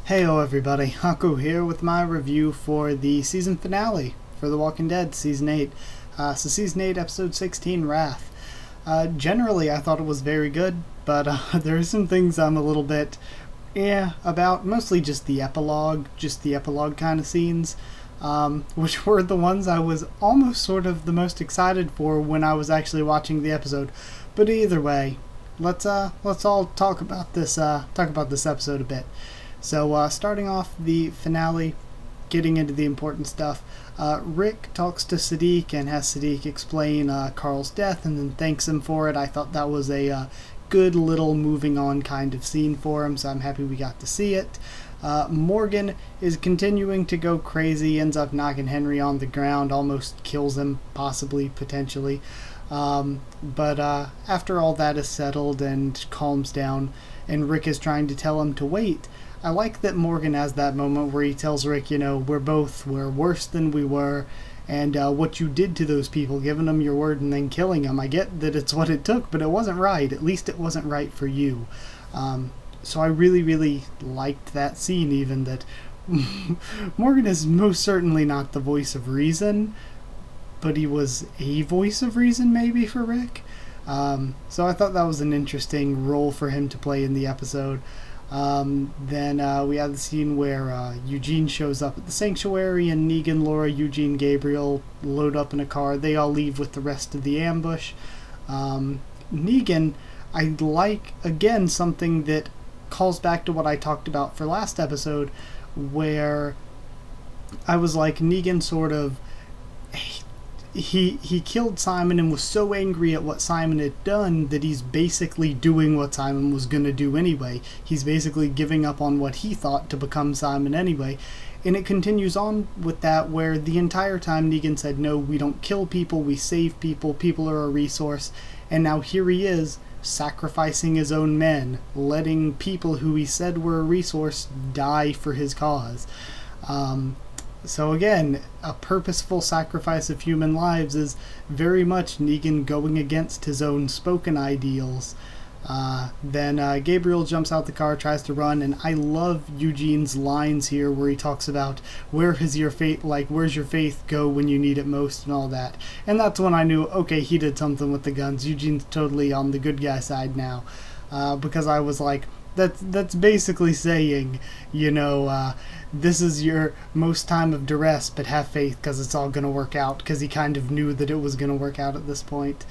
Heyo everybody, Haku here with my review for the season finale for The Walking Dead Season 8. Season 8, Episode 16, Wrath. Generally, I thought it was very good, but there are some things I'm a little bit about, mostly just the epilogue kind of scenes, which were the ones I was almost sort of the most excited for when I was actually watching the episode. But either way, let's all talk about this episode a bit. So, starting off the finale, getting into the important stuff, Rick talks to Sadiq and has Sadiq explain Carl's death and then thanks him for it. I thought that was a good little moving on kind of scene for him, so I'm happy we got to see it. Morgan is continuing to go crazy, ends up knocking Henry on the ground, almost kills him, possibly, potentially. But after all that is settled and calms down, and Rick is trying to tell him to wait, I like that Morgan has that moment where he tells Rick, we're worse than we were, and what you did to those people, giving them your word and then killing them. I get that it's what it took, but it wasn't right. At least it wasn't right for you. So I really, really liked that scene, even that Morgan is most certainly not the voice of reason, but he was a voice of reason maybe for Rick. So I thought that was an interesting role for him to play in the episode. Then we have the scene where Eugene shows up at the sanctuary and Negan, Laura, Eugene, Gabriel load up in a car. They all leave with the rest of the ambush. Negan, I like, again, something that calls back to what I talked about for last episode, where I was like, Negan sort of... He killed Simon and was so angry at what Simon had done that he's basically doing what Simon was going to do anyway. He's basically giving up on what he thought to become Simon anyway. And it continues on with that, where the entire time Negan said, no, we don't kill people, we save people, people are a resource. And now here he is, sacrificing his own men, letting people who he said were a resource die for his cause. So again, a purposeful sacrifice of human lives is very much Negan going against his own spoken ideals. Then Gabriel jumps out the car, tries to run, and I love Eugene's lines here where he talks about where's your faith go when you need it most and all that. And that's when I knew, okay, he did something with the guns. Eugene's totally on the good guy side now. Because I was like, that's basically saying, this is your most time of duress, but have faith because it's all going to work out, because he kind of knew that it was going to work out at this point.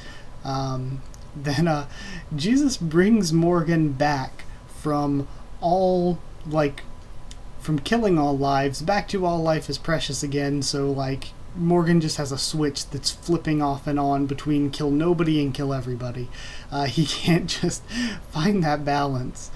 Then Jesus brings Morgan back from from killing all lives back to all life is precious again, so Morgan just has a switch that's flipping off and on between kill nobody and kill everybody. He can't just find that balance.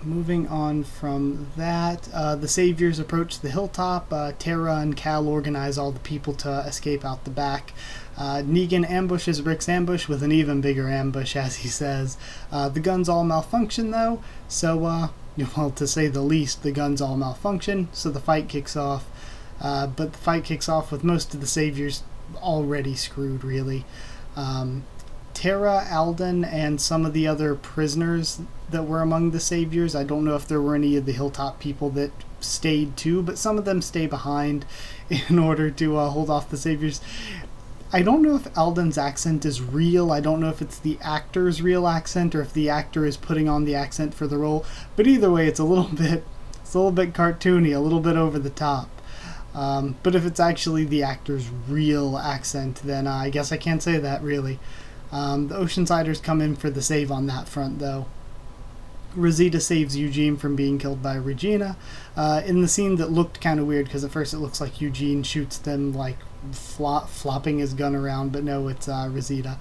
Moving on from that, the Saviors approach the hilltop. Tara and Cal organize all the people to escape out the back. Negan ambushes Rick's ambush with an even bigger ambush, as he says. The guns all malfunction, though, so, to say the least, the guns all malfunction, so the fight kicks off. But the fight kicks off with most of the Saviors already screwed, really. Tara, Alden, and some of the other prisoners that were among the Saviors. I don't know if there were any of the Hilltop people that stayed too, but some of them stay behind in order to hold off the Saviors. I don't know if Alden's accent is real. I don't know if it's the actor's real accent or if the actor is putting on the accent for the role. But either way, it's a little bit cartoony, a little bit over the top. But if it's actually the actor's real accent, then I guess I can't say that, really. The Oceansiders come in for the save on that front, though. Rosita saves Eugene from being killed by Regina. In the scene that looked kind of weird, because at first it looks like Eugene shoots them, flopping his gun around, but no, it's Rosita.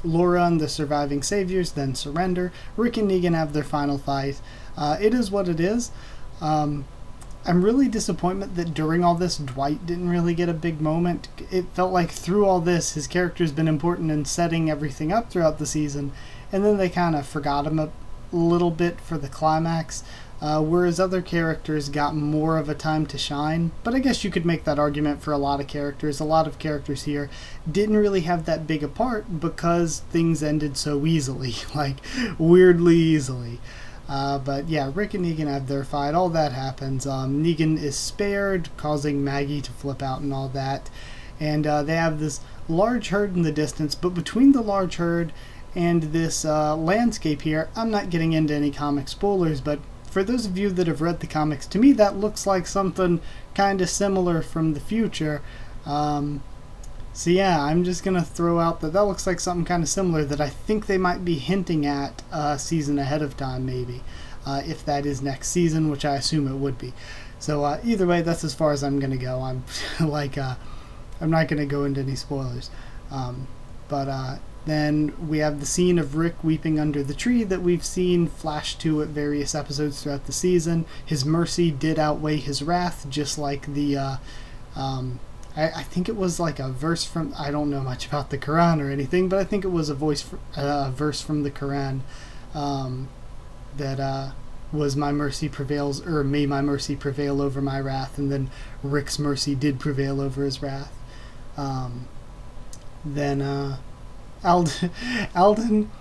Laura and the surviving Saviors then surrender. Rick and Negan have their final fight. It is what it is. I'm really disappointed that during all this, Dwight didn't really get a big moment. It felt like through all this, his character's been important in setting everything up throughout the season, and then they kind of forgot him a little bit for the climax, whereas other characters got more of a time to shine. But I guess you could make that argument for a lot of characters. A lot of characters here didn't really have that big a part because things ended so easily, weirdly easily. But yeah, Rick and Negan have their fight. All that happens. Negan is spared, causing Maggie to flip out and all that. And they have this large herd in the distance. But between the large herd and this landscape here, I'm not getting into any comic spoilers, but for those of you that have read the comics, to me that looks like something kind of similar from the future. So yeah, I'm just going to throw out that looks like something kind of similar that I think they might be hinting at a season ahead of time, maybe. If that is next season, which I assume it would be. So either way, that's as far as I'm going to go. I'm I'm not going to go into any spoilers. But then we have the scene of Rick weeping under the tree that we've seen flash to at various episodes throughout the season. His mercy did outweigh his wrath, just like the... I think it was like a verse from... I don't know much about the Quran or anything, but I think it was a verse from the Quran that was my mercy prevails, or may my mercy prevail over my wrath, and then Rick's mercy did prevail over his wrath. Then Alden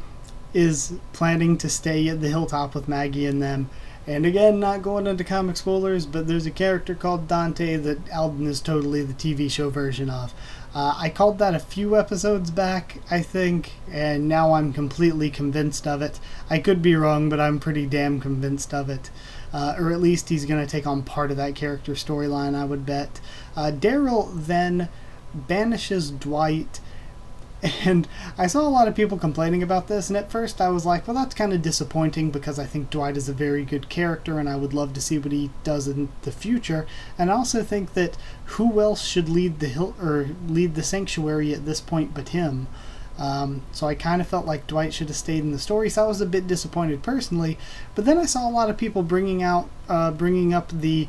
is planning to stay at the hilltop with Maggie and them. And again, not going into comic spoilers, but there's a character called Dante that Alden is totally the TV show version of. I called that a few episodes back, I think, and now I'm completely convinced of it. I could be wrong, but I'm pretty damn convinced of it. Or at least he's going to take on part of that character storyline, I would bet. Daryl then banishes Dwight. And I saw a lot of people complaining about this, and at first I was like, well, that's kind of disappointing because I think Dwight is a very good character and I would love to see what he does in the future. And I also think that who else should lead the sanctuary at this point but him? So I kind of felt like Dwight should have stayed in the story, so I was a bit disappointed personally. But then I saw a lot of people bringing up the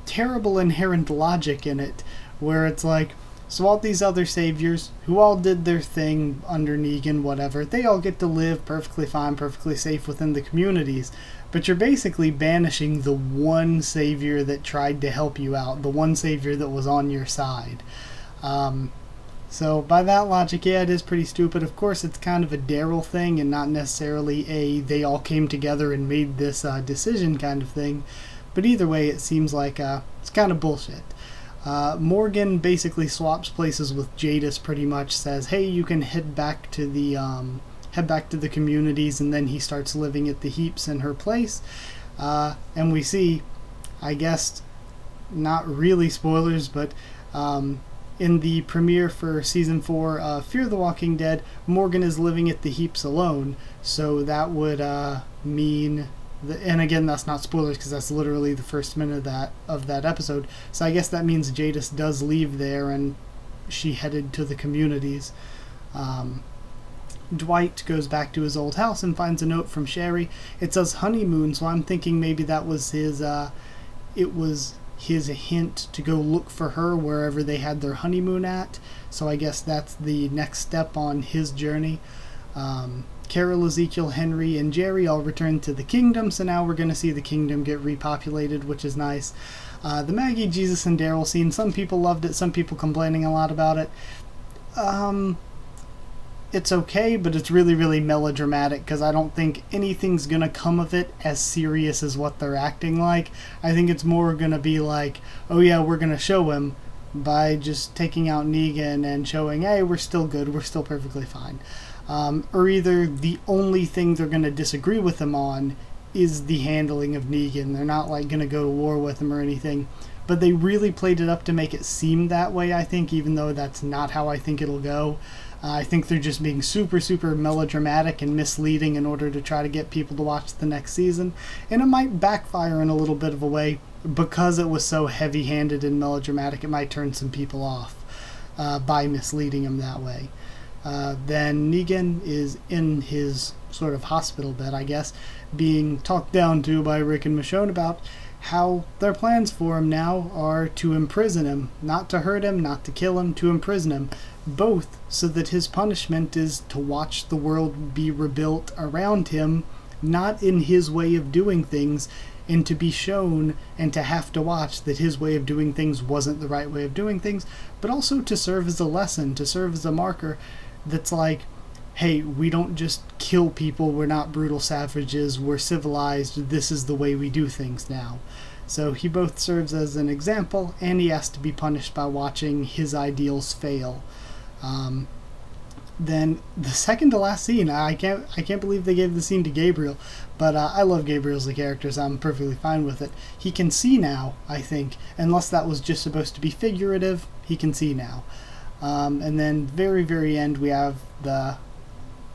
terrible inherent logic in it, where it's like, so all these other saviors, who all did their thing under Negan, whatever, they all get to live perfectly fine, perfectly safe within the communities. But you're basically banishing the one savior that tried to help you out, the one savior that was on your side. So by that logic, yeah, it is pretty stupid. Of course, it's kind of a Daryl thing and not necessarily a they all came together and made this decision kind of thing. But either way, it seems like it's kind of bullshit. Morgan basically swaps places with Jadis, pretty much says, hey, you can head back to the communities, and then he starts living at the Heaps in her place. And we see, I guess, not really spoilers, but in the premiere for Season 4 of Fear the Walking Dead, Morgan is living at the Heaps alone, so that would mean... And again, that's not spoilers because that's literally the first minute of that episode. So I guess that means Jadis does leave there and she headed to the communities. Dwight goes back to his old house and finds a note from Sherry. It says honeymoon, so I'm thinking maybe that was his hint to go look for her wherever they had their honeymoon at. So I guess that's the next step on his journey. Carol, Ezekiel, Henry, and Jerry all returned to the kingdom, so now we're going to see the kingdom get repopulated, which is nice. The Maggie, Jesus, and Daryl scene, some people loved it, some people complaining a lot about it. It's okay, but it's really, really melodramatic, because I don't think anything's going to come of it as serious as what they're acting like. I think it's more going to be like, oh yeah, we're going to show him by just taking out Negan and showing, hey, we're still good, we're still perfectly fine. Or either the only thing they're going to disagree with him on is the handling of Negan. They're not like going to go to war with him or anything, but they really played it up to make it seem that way, I think, even though that's not how I think it'll go. I think they're just being super, super melodramatic and misleading in order to try to get people to watch the next season, and it might backfire in a little bit of a way because it was so heavy-handed and melodramatic. It might turn some people off by misleading them that way. Then Negan is in his sort of hospital bed, I guess, being talked down to by Rick and Michonne about how their plans for him now are to imprison him, not to hurt him, not to kill him, to imprison him, both so that his punishment is to watch the world be rebuilt around him, not in his way of doing things, and to be shown and to have to watch that his way of doing things wasn't the right way of doing things, but also to serve as a lesson, to serve as a marker that's like, hey, we don't just kill people, we're not brutal savages, we're civilized, this is the way we do things now. So he both serves as an example, and he has to be punished by watching his ideals fail. Then the second to last scene, I can't believe they gave the scene to Gabriel, but I love Gabriel as a character, so I'm perfectly fine with it. He can see now, I think, unless that was just supposed to be figurative, he can see now. And then very, very end, we have the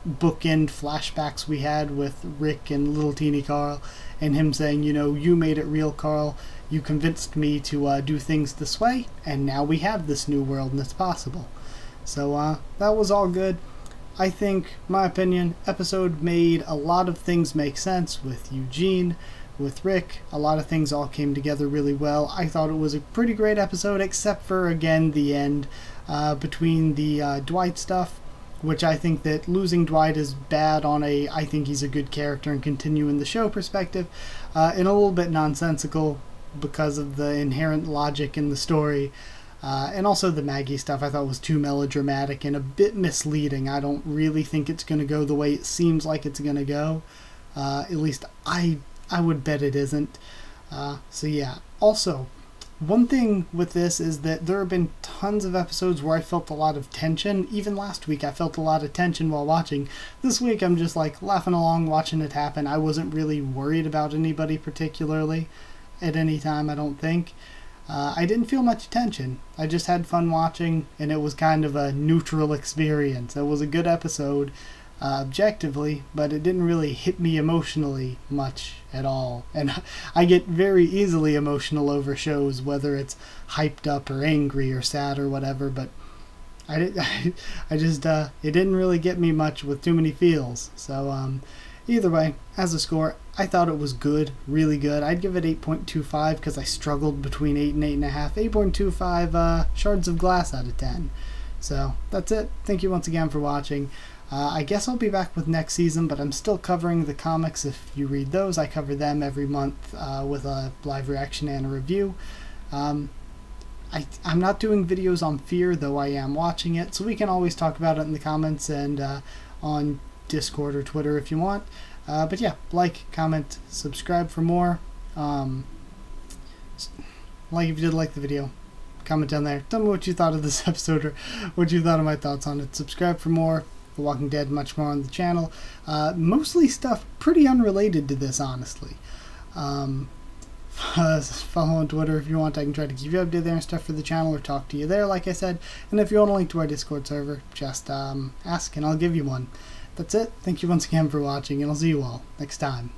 bookend flashbacks we had with Rick and little teeny Carl, and him saying, you know, you made it real, Carl. You convinced me to do things this way, and now we have this new world and it's possible. So that was all good. I think, my opinion, episode made a lot of things make sense with Eugene, with Rick. A lot of things all came together really well. I thought it was a pretty great episode, except for, again, the end between the Dwight stuff, which I think that losing Dwight is bad on a I think he's a good character and continuing the show perspective, and a little bit nonsensical because of the inherent logic in the story. And also the Maggie stuff I thought was too melodramatic and a bit misleading. I don't really think it's going to go the way it seems like it's going to go. At least I would bet it isn't. So yeah. Also, one thing with this is that there have been tons of episodes where I felt a lot of tension. Even last week I felt a lot of tension while watching. This week I'm just like laughing along watching it happen. I wasn't really worried about anybody particularly at any time, I don't think. I didn't feel much tension. I just had fun watching, and it was kind of a neutral experience. It was a good episode, objectively, but it didn't really hit me emotionally much at all. And I get very easily emotional over shows, whether it's hyped up or angry or sad or whatever, but it didn't really get me much with too many feels. So, either way, as a score, I thought it was good, really good. I'd give it 8.25 because I struggled between 8 and 8.5. 8.25 shards of glass out of 10. So that's it. Thank you once again for watching. I guess I'll be back with next season, but I'm still covering the comics. If you read those, I cover them every month with a live reaction and a review. I'm not doing videos on Fear, though I am watching it, so we can always talk about it in the comments and on Discord or Twitter if you want. But yeah, like, comment, subscribe for more. Like if you did like the video. Comment down there. Tell me what you thought of this episode or what you thought of my thoughts on it. Subscribe for more. The Walking Dead, much more on the channel. Mostly stuff pretty unrelated to this, honestly. Follow on Twitter if you want. I can try to keep you updated there and stuff for the channel or talk to you there, like I said. And if you want a link to our Discord server, just ask and I'll give you one. That's it. Thank you once again for watching, and I'll see you all next time.